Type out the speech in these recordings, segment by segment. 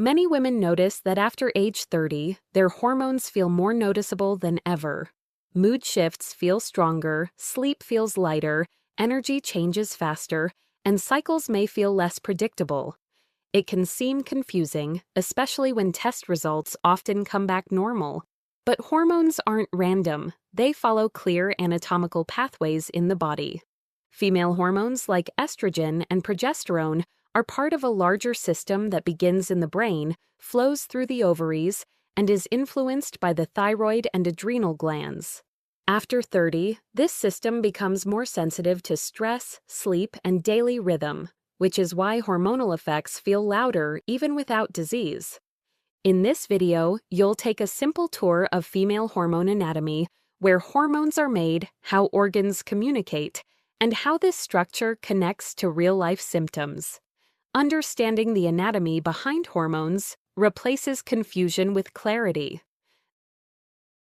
Many women notice that after age 30, their hormones feel more noticeable than ever. Mood shifts feel stronger, sleep feels lighter, energy changes faster, and cycles may feel less predictable. It can seem confusing, especially when test results often come back normal. But hormones aren't random, they follow clear anatomical pathways in the body. Female hormones like estrogen and progesterone are part of a larger system that begins in the brain, flows through the ovaries, and is influenced by the thyroid and adrenal glands. After 30, this system becomes more sensitive to stress, sleep, and daily rhythm, which is why hormonal effects feel louder even without disease. In this video, you'll take a simple tour of female hormone anatomy, where hormones are made, how organs communicate, and how this structure connects to real-life symptoms. Understanding the anatomy behind hormones replaces confusion with clarity.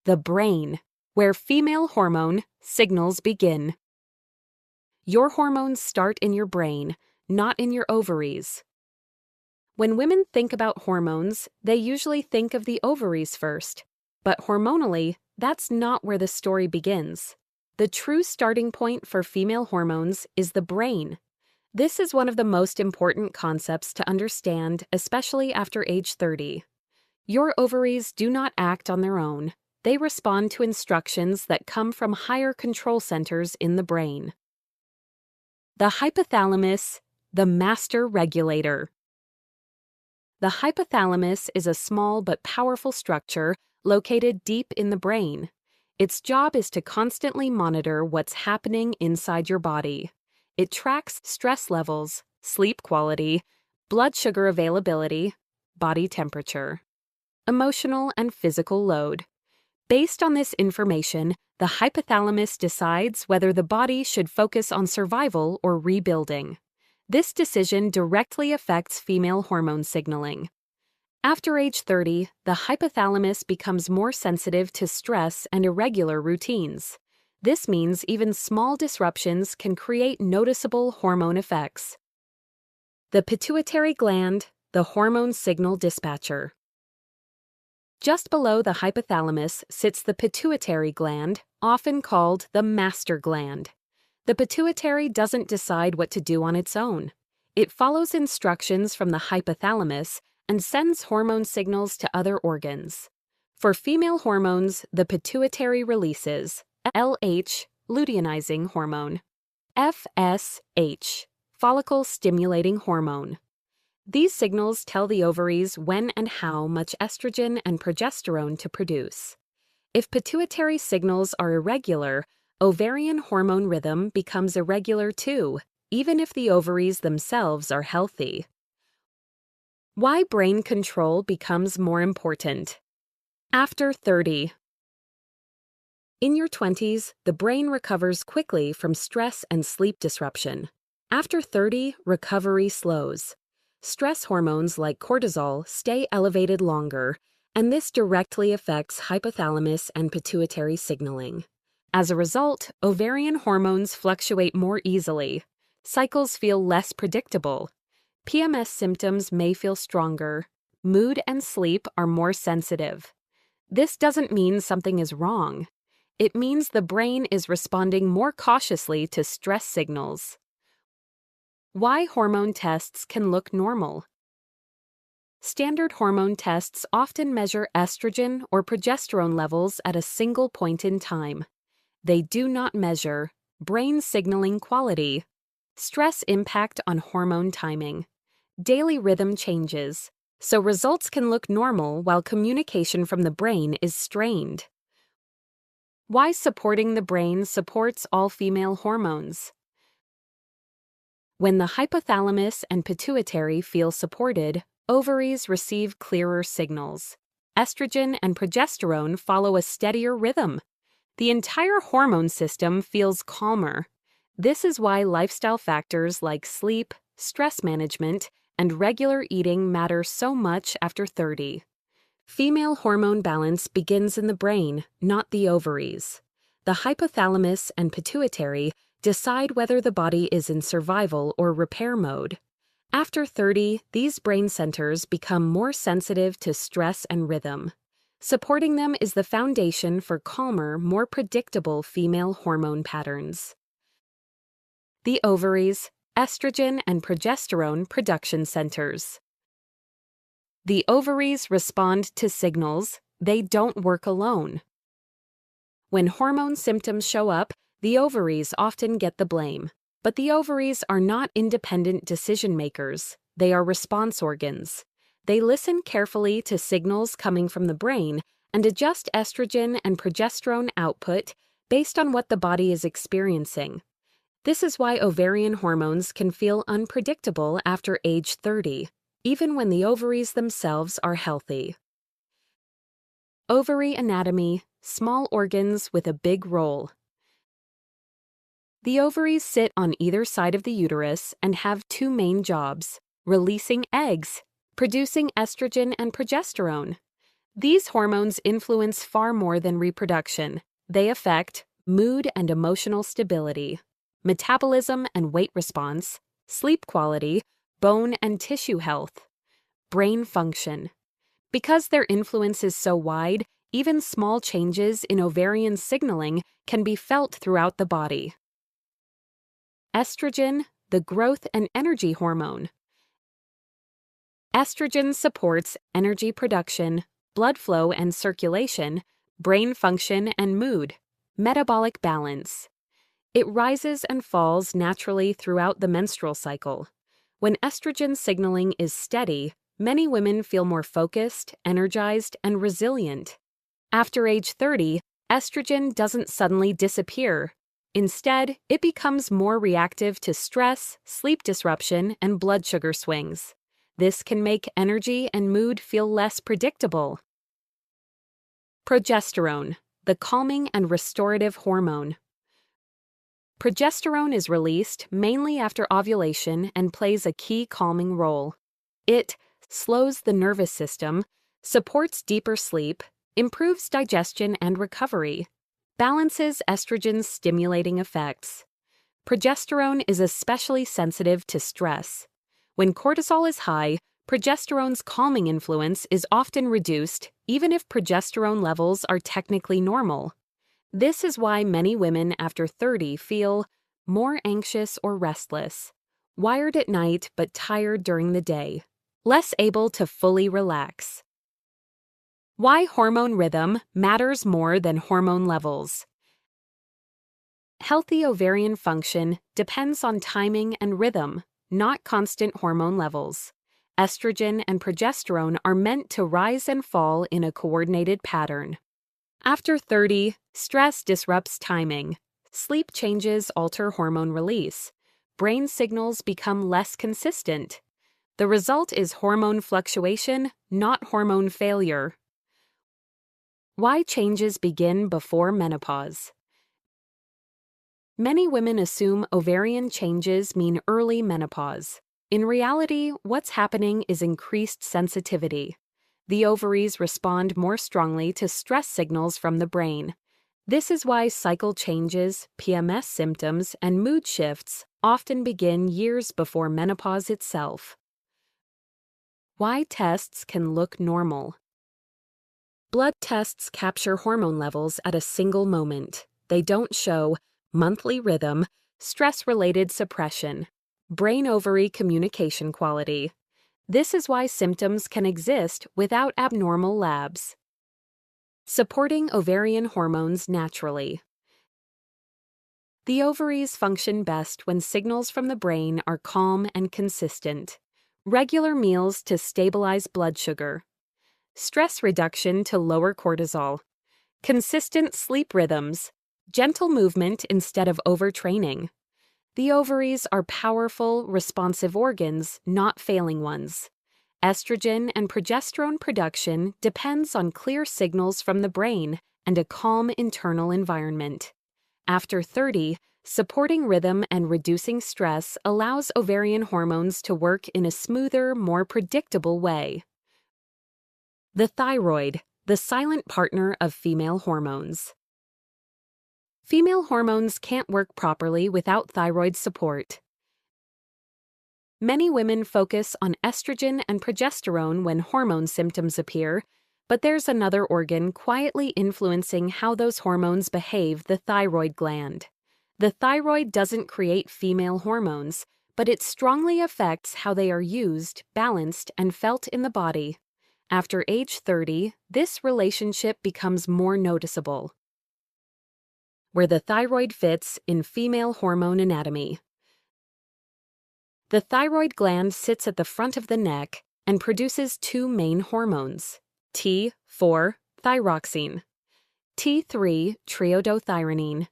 The brain, where female hormone signals begin. Your hormones start in your brain, not in your ovaries. When women think about hormones, they usually think of the ovaries first. But hormonally, that's not where the story begins. The true starting point for female hormones is the brain. This is one of the most important concepts to understand, especially after age 30. Your ovaries do not act on their own. They respond to instructions that come from higher control centers in the brain. The hypothalamus, the master regulator. The hypothalamus is a small but powerful structure located deep in the brain. Its job is to constantly monitor what's happening inside your body. It tracks stress levels, sleep quality, blood sugar availability, body temperature, emotional and physical load. Based on this information, the hypothalamus decides whether the body should focus on survival or rebuilding. This decision directly affects female hormone signaling. After age 30, the hypothalamus becomes more sensitive to stress and irregular routines. This means even small disruptions can create noticeable hormone effects. The pituitary gland, the hormone signal dispatcher. Just below the hypothalamus sits the pituitary gland, often called the master gland. The pituitary doesn't decide what to do on its own. It follows instructions from the hypothalamus and sends hormone signals to other organs. For female hormones, the pituitary releases LH, luteinizing hormone, FSH, follicle-stimulating hormone. These signals tell the ovaries when and how much estrogen and progesterone to produce. If pituitary signals are irregular, ovarian hormone rhythm becomes irregular too, even if the ovaries themselves are healthy. Why brain control becomes more important. After 30. In your 20s, the brain recovers quickly from stress and sleep disruption. After 30, recovery slows. Stress hormones like cortisol stay elevated longer, and this directly affects hypothalamus and pituitary signaling. As a result, ovarian hormones fluctuate more easily. Cycles feel less predictable. PMS symptoms may feel stronger. Mood and sleep are more sensitive. This doesn't mean something is wrong. It means the brain is responding more cautiously to stress signals. Why hormone tests can look normal. Standard hormone tests often measure estrogen or progesterone levels at a single point in time. They do not measure brain signaling quality, stress impact on hormone timing, daily rhythm changes, so results can look normal while communication from the brain is strained. Why supporting the brain supports all female hormones. When the hypothalamus and pituitary feel supported, ovaries receive clearer signals. Estrogen and progesterone follow a steadier rhythm. The entire hormone system feels calmer. This is why lifestyle factors like sleep, stress management, and regular eating matter so much after 30. Female hormone balance begins in the brain, not the ovaries. The hypothalamus and pituitary decide whether the body is in survival or repair mode. After 30, these brain centers become more sensitive to stress and rhythm. Supporting them is the foundation for calmer, more predictable female hormone patterns. The ovaries, estrogen and progesterone production centers. The ovaries respond to signals, they don't work alone. When hormone symptoms show up, the ovaries often get the blame. But the ovaries are not independent decision makers, they are response organs. They listen carefully to signals coming from the brain and adjust estrogen and progesterone output based on what the body is experiencing. This is why ovarian hormones can feel unpredictable after age 30, even when the ovaries themselves are healthy. Ovary anatomy, small organs with a big role. The ovaries sit on either side of the uterus and have two main jobs: releasing eggs, producing estrogen and progesterone. These hormones influence far more than reproduction. They affect mood and emotional stability, metabolism and weight response, sleep quality, bone and tissue health, brain function. Because their influence is so wide, even small changes in ovarian signaling can be felt throughout the body. Estrogen, the growth and energy hormone. Estrogen supports energy production, blood flow and circulation, brain function and mood, metabolic balance. It rises and falls naturally throughout the menstrual cycle. When estrogen signaling is steady, many women feel more focused, energized, and resilient. After age 30, estrogen doesn't suddenly disappear. Instead, it becomes more reactive to stress, sleep disruption, and blood sugar swings. This can make energy and mood feel less predictable. Progesterone, the calming and restorative hormone. Progesterone is released mainly after ovulation and plays a key calming role. It slows the nervous system, supports deeper sleep, improves digestion and recovery, balances estrogen's stimulating effects. Progesterone is especially sensitive to stress. When cortisol is high, progesterone's calming influence is often reduced, even if progesterone levels are technically normal. This is why many women after 30 feel more anxious or restless, wired at night but tired during the day, less able to fully relax. Why hormone rhythm matters more than hormone levels. Healthy ovarian function depends on timing and rhythm, not constant hormone levels. Estrogen and progesterone are meant to rise and fall in a coordinated pattern. After 30, stress disrupts timing. Sleep changes alter hormone release. Brain signals become less consistent. The result is hormone fluctuation, not hormone failure. Why changes begin before menopause. Many women assume ovarian changes mean early menopause. In reality, what's happening is increased sensitivity. The ovaries respond more strongly to stress signals from the brain. This is why cycle changes, PMS symptoms, and mood shifts often begin years before menopause itself. Why tests can look normal. Blood tests capture hormone levels at a single moment. They don't show monthly rhythm, stress-related suppression, brain-ovary communication quality. This is why symptoms can exist without abnormal labs. Supporting ovarian hormones naturally. The ovaries function best when signals from the brain are calm and consistent. Regular meals to stabilize blood sugar. Stress reduction to lower cortisol. Consistent sleep rhythms. Gentle movement instead of overtraining. The ovaries are powerful, responsive organs, not failing ones. Estrogen and progesterone production depends on clear signals from the brain and a calm internal environment. After 30, supporting rhythm and reducing stress allows ovarian hormones to work in a smoother, more predictable way. The thyroid, the silent partner of female hormones. Female hormones can't work properly without thyroid support. Many women focus on estrogen and progesterone when hormone symptoms appear, but there's another organ quietly influencing how those hormones behave: the thyroid gland. The thyroid doesn't create female hormones, but it strongly affects how they are used, balanced, and felt in the body. After age 30, this relationship becomes more noticeable. Where the thyroid fits in female hormone anatomy. The thyroid gland sits at the front of the neck and produces two main hormones: T4, thyroxine; T3, triiodothyronine.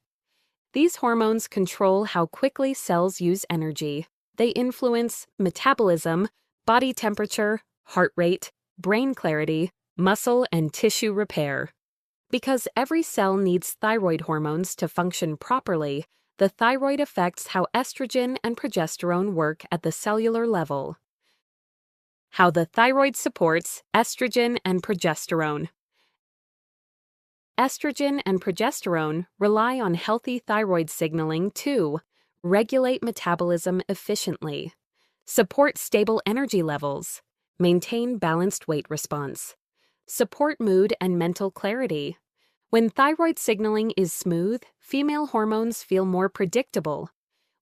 These hormones control how quickly cells use energy. They influence metabolism, body temperature, heart rate, brain clarity, muscle and tissue repair. Because every cell needs thyroid hormones to function properly, the thyroid affects how estrogen and progesterone work at the cellular level. How the thyroid supports estrogen and progesterone. Estrogen and progesterone rely on healthy thyroid signaling to regulate metabolism efficiently, support stable energy levels, maintain balanced weight response, support mood and mental clarity. When thyroid signaling is smooth, female hormones feel more predictable.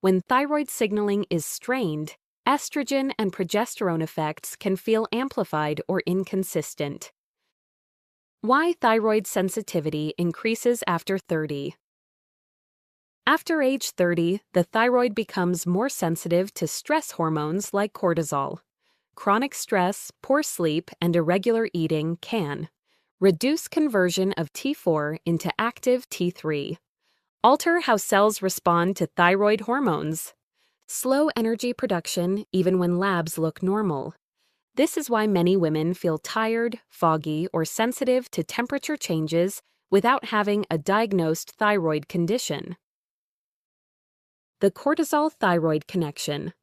When thyroid signaling is strained, estrogen and progesterone effects can feel amplified or inconsistent. Why thyroid sensitivity increases after 30. After age 30, the thyroid becomes more sensitive to stress hormones like cortisol. Chronic stress, poor sleep, and irregular eating can reduce conversion of T4 into active T3, alter how cells respond to thyroid hormones, slow energy production even when labs look normal. This is why many women feel tired, foggy, or sensitive to temperature changes without having a diagnosed thyroid condition. The cortisol-thyroid connection.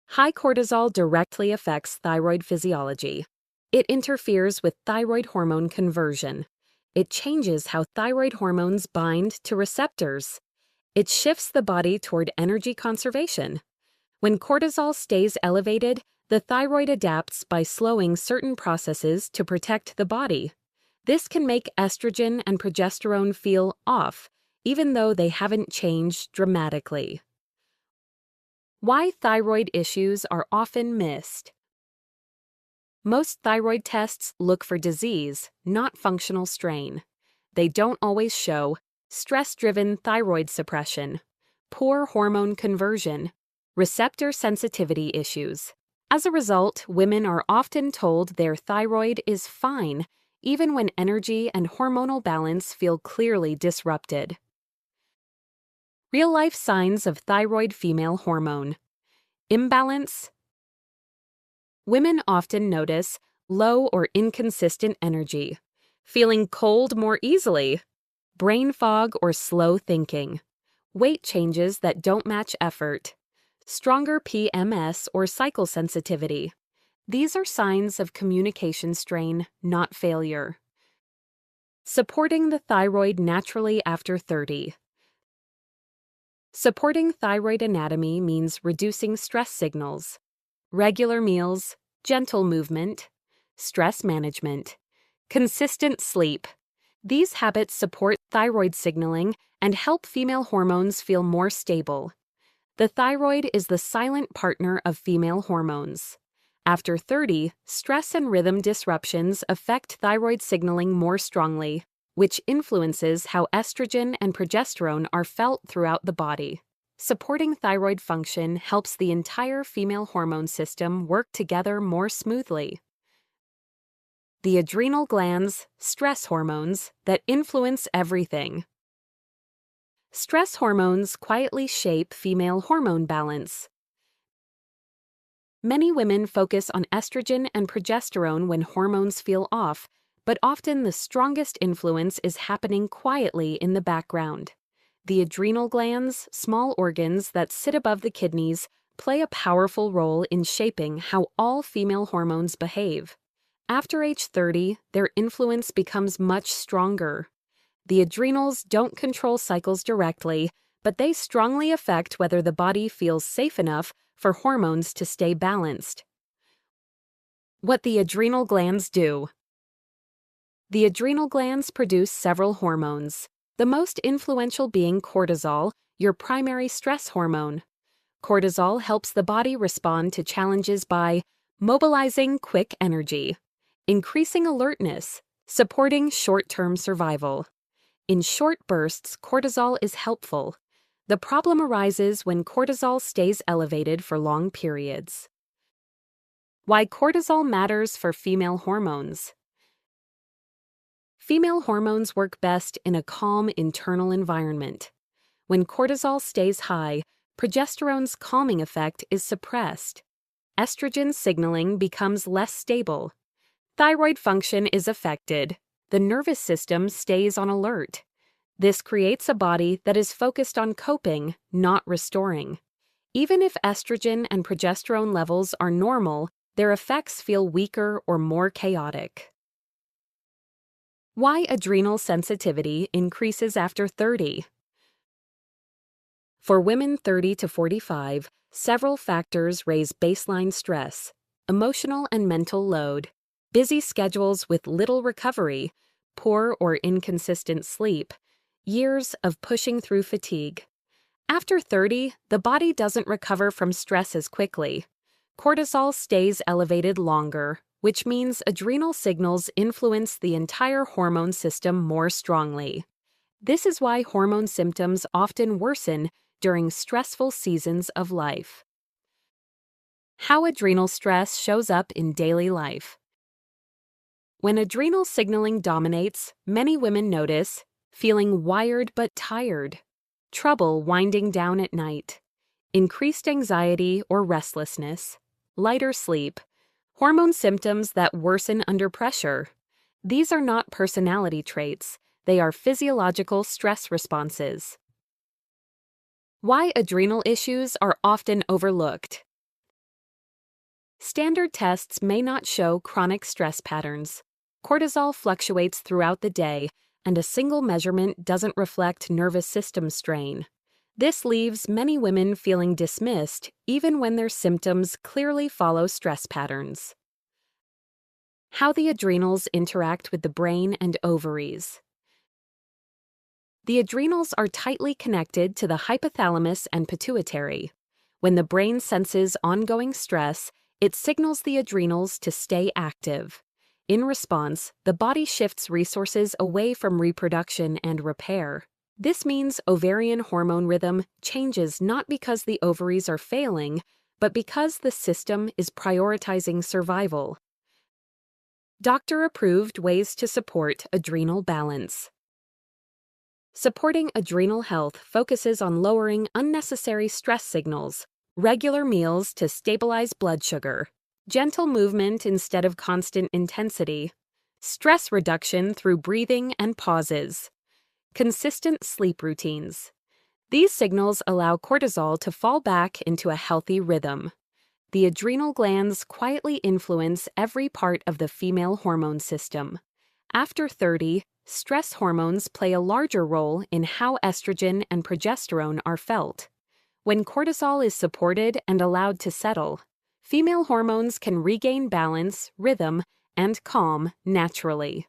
High cortisol directly affects thyroid physiology. It interferes with thyroid hormone conversion. It changes how thyroid hormones bind to receptors. It shifts the body toward energy conservation. When cortisol stays elevated, the thyroid adapts by slowing certain processes to protect the body. This can make estrogen and progesterone feel off, even though they haven't changed dramatically. Why thyroid issues are often missed. Most thyroid tests look for disease, not functional strain. They don't always show stress-driven thyroid suppression, poor hormone conversion, receptor sensitivity issues. As a result, women are often told their thyroid is fine, even when energy and hormonal balance feel clearly disrupted. Real-life signs of thyroid female hormone imbalance. Women often notice low or inconsistent energy, feeling cold more easily, brain fog or slow thinking, weight changes that don't match effort, stronger PMS or cycle sensitivity. These are signs of communication strain, not failure. Supporting the thyroid naturally after 30. Supporting thyroid anatomy means reducing stress signals, regular meals, gentle movement, stress management, consistent sleep. These habits support thyroid signaling and help female hormones feel more stable. The thyroid is the silent partner of female hormones. After 30, stress and rhythm disruptions affect thyroid signaling more strongly, which influences how estrogen and progesterone are felt throughout the body. Supporting thyroid function helps the entire female hormone system work together more smoothly. The adrenal glands, stress hormones, that influence everything. Stress hormones quietly shape female hormone balance. Many women focus on estrogen and progesterone when hormones feel off, but often the strongest influence is happening quietly in the background. The adrenal glands, small organs that sit above the kidneys, play a powerful role in shaping how all female hormones behave. After age 30, their influence becomes much stronger. The adrenals don't control cycles directly, but they strongly affect whether the body feels safe enough for hormones to stay balanced. What the adrenal glands do. The adrenal glands produce several hormones, the most influential being cortisol, your primary stress hormone. Cortisol helps the body respond to challenges by mobilizing quick energy, increasing alertness, supporting short-term survival. In short bursts, cortisol is helpful. The problem arises when cortisol stays elevated for long periods. Why cortisol matters for female hormones. Female hormones work best in a calm internal environment. When cortisol stays high, progesterone's calming effect is suppressed. Estrogen signaling becomes less stable. Thyroid function is affected. The nervous system stays on alert. This creates a body that is focused on coping, not restoring. Even if estrogen and progesterone levels are normal, their effects feel weaker or more chaotic. Why adrenal sensitivity increases after 30. For women 30 to 45, several factors raise baseline stress: emotional and mental load, busy schedules with little recovery, poor or inconsistent sleep, years of pushing through fatigue. After 30, the body doesn't recover from stress as quickly. Cortisol stays elevated longer, which means adrenal signals influence the entire hormone system more strongly. This is why hormone symptoms often worsen during stressful seasons of life. How adrenal stress shows up in daily life. When adrenal signaling dominates, many women notice feeling wired but tired, trouble winding down at night, increased anxiety or restlessness, lighter sleep, hormone symptoms that worsen under pressure. These are not personality traits, they are physiological stress responses. Why adrenal issues are often overlooked. Standard tests may not show chronic stress patterns. Cortisol fluctuates throughout the day, and a single measurement doesn't reflect nervous system strain. This leaves many women feeling dismissed even when their symptoms clearly follow stress patterns. How the adrenals interact with the brain and ovaries. The adrenals are tightly connected to the hypothalamus and pituitary. When the brain senses ongoing stress, it signals the adrenals to stay active. In response, the body shifts resources away from reproduction and repair. This means ovarian hormone rhythm changes not because the ovaries are failing, but because the system is prioritizing survival. Doctor-approved ways to support adrenal balance. Supporting adrenal health focuses on lowering unnecessary stress signals, regular meals to stabilize blood sugar, gentle movement instead of constant intensity, stress reduction through breathing and pauses, consistent sleep routines. These signals allow cortisol to fall back into a healthy rhythm. The adrenal glands quietly influence every part of the female hormone system. After 30, stress hormones play a larger role in how estrogen and progesterone are felt. When cortisol is supported and allowed to settle, female hormones can regain balance, rhythm, and calm naturally.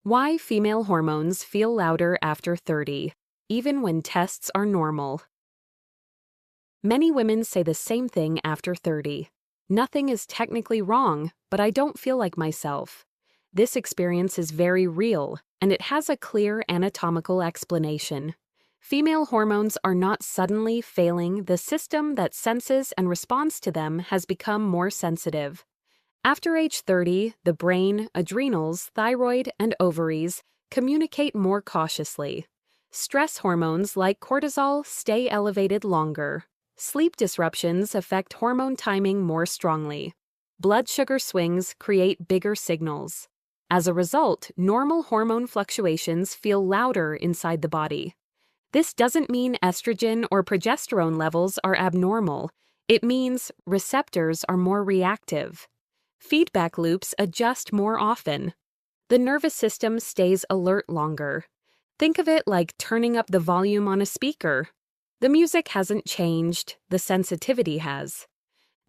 Why female hormones feel louder after 30, even when tests are normal. Many women say the same thing after 30. Nothing is technically wrong, but I don't feel like myself. This experience is very real, and it has a clear anatomical explanation. Female hormones are not suddenly failing. The system that senses and responds to them has become more sensitive. After age 30, the brain, adrenals, thyroid, and ovaries communicate more cautiously. Stress hormones like cortisol stay elevated longer. Sleep disruptions affect hormone timing more strongly. Blood sugar swings create bigger signals. As a result, normal hormone fluctuations feel louder inside the body. This doesn't mean estrogen or progesterone levels are abnormal. It means receptors are more reactive. Feedback loops adjust more often. The nervous system stays alert longer. Think of it like turning up the volume on a speaker. The music hasn't changed, the sensitivity has.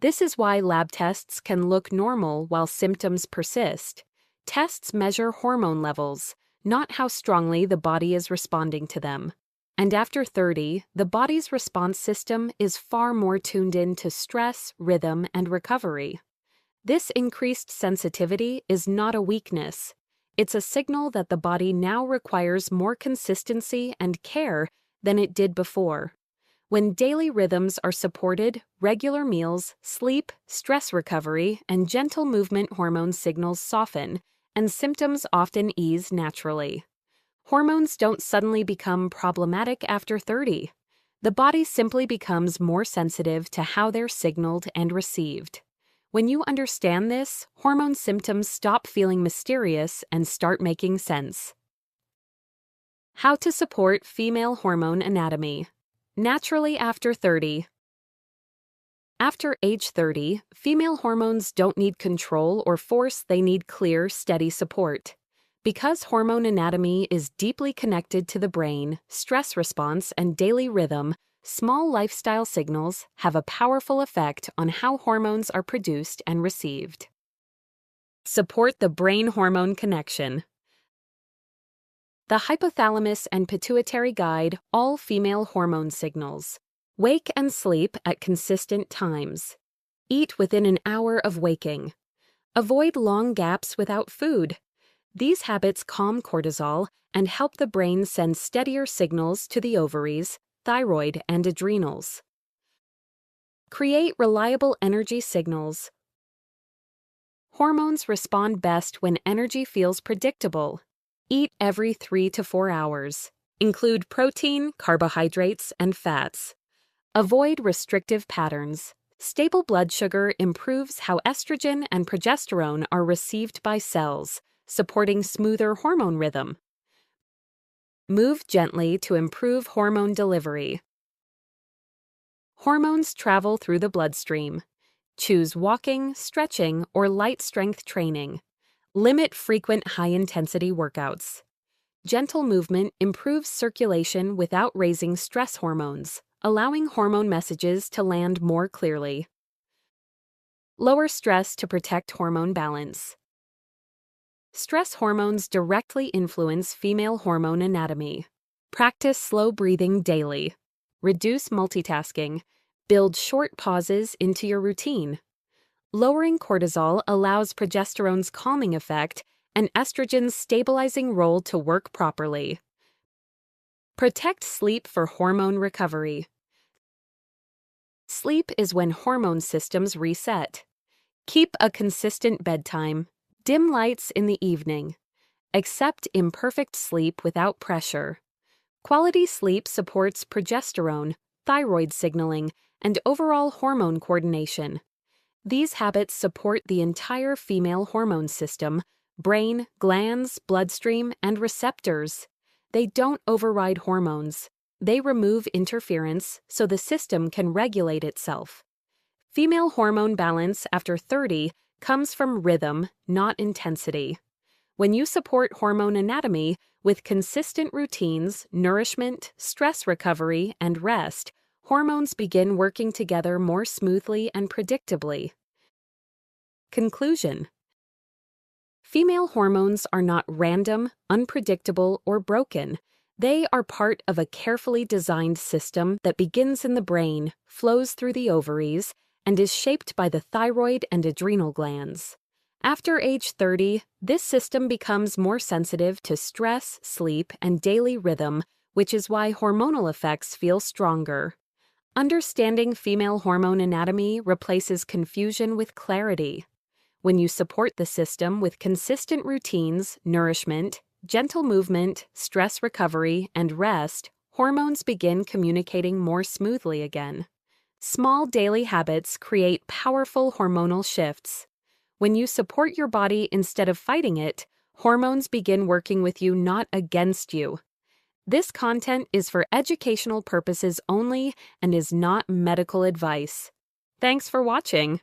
This is why lab tests can look normal while symptoms persist. Tests measure hormone levels, not how strongly the body is responding to them. And after 30, the body's response system is far more tuned in to stress, rhythm, and recovery. This increased sensitivity is not a weakness. It's a signal that the body now requires more consistency and care than it did before. When daily rhythms are supported, regular meals, sleep, stress recovery, and gentle movement hormone signals soften, and symptoms often ease naturally. Hormones don't suddenly become problematic after 30. The body simply becomes more sensitive to how they're signaled and received. When you understand this, hormone symptoms stop feeling mysterious and start making sense. How to support female hormone anatomy. Naturally after 30. After age 30, female hormones don't need control or force, they need clear, steady support. Because hormone anatomy is deeply connected to the brain, stress response, and daily rhythm, small lifestyle signals have a powerful effect on how hormones are produced and received. Support the brain-hormone connection. The hypothalamus and pituitary guide all female hormone signals. Wake and sleep at consistent times. Eat within an hour of waking. Avoid long gaps without food. These habits calm cortisol and help the brain send steadier signals to the ovaries, thyroid, and adrenals. Create reliable energy signals. Hormones respond best when energy feels predictable. Eat every 3 to 4 hours. Include protein, carbohydrates, and fats. Avoid restrictive patterns. Stable blood sugar improves how estrogen and progesterone are received by cells, supporting smoother hormone rhythm. Move gently to improve hormone delivery. Hormones travel through the bloodstream. Choose walking, stretching, or light strength training. Limit frequent high-intensity workouts. Gentle movement improves circulation without raising stress hormones, allowing hormone messages to land more clearly. Lower stress to protect hormone balance. Stress hormones directly influence female hormone anatomy. Practice slow breathing daily. Reduce multitasking. Build short pauses into your routine. Lowering cortisol allows progesterone's calming effect and estrogen's stabilizing role to work properly. Protect sleep for hormone recovery. Sleep is when hormone systems reset. Keep a consistent bedtime. Dim lights in the evening. Accept imperfect sleep without pressure. Quality sleep supports progesterone, thyroid signaling, and overall hormone coordination. These habits support the entire female hormone system: brain, glands, bloodstream, and receptors. They don't override hormones. They remove interference so the system can regulate itself. Female hormone balance after 30 comes from rhythm, not intensity. When you support hormone anatomy with consistent routines, nourishment, stress recovery, and rest, hormones begin working together more smoothly and predictably. Conclusion. Female hormones are not random, unpredictable, or broken. They are part of a carefully designed system that begins in the brain, flows through the ovaries, and is shaped by the thyroid and adrenal glands. After age 30, this system becomes more sensitive to stress, sleep, and daily rhythm, which is why hormonal effects feel stronger. Understanding female hormone anatomy replaces confusion with clarity. When you support the system with consistent routines, nourishment, gentle movement, stress recovery, and rest, hormones begin communicating more smoothly again. Small daily habits create powerful hormonal shifts. When you support your body instead of fighting it, hormones begin working with you, not against you. This content is for educational purposes only and is not medical advice. Thanks for watching.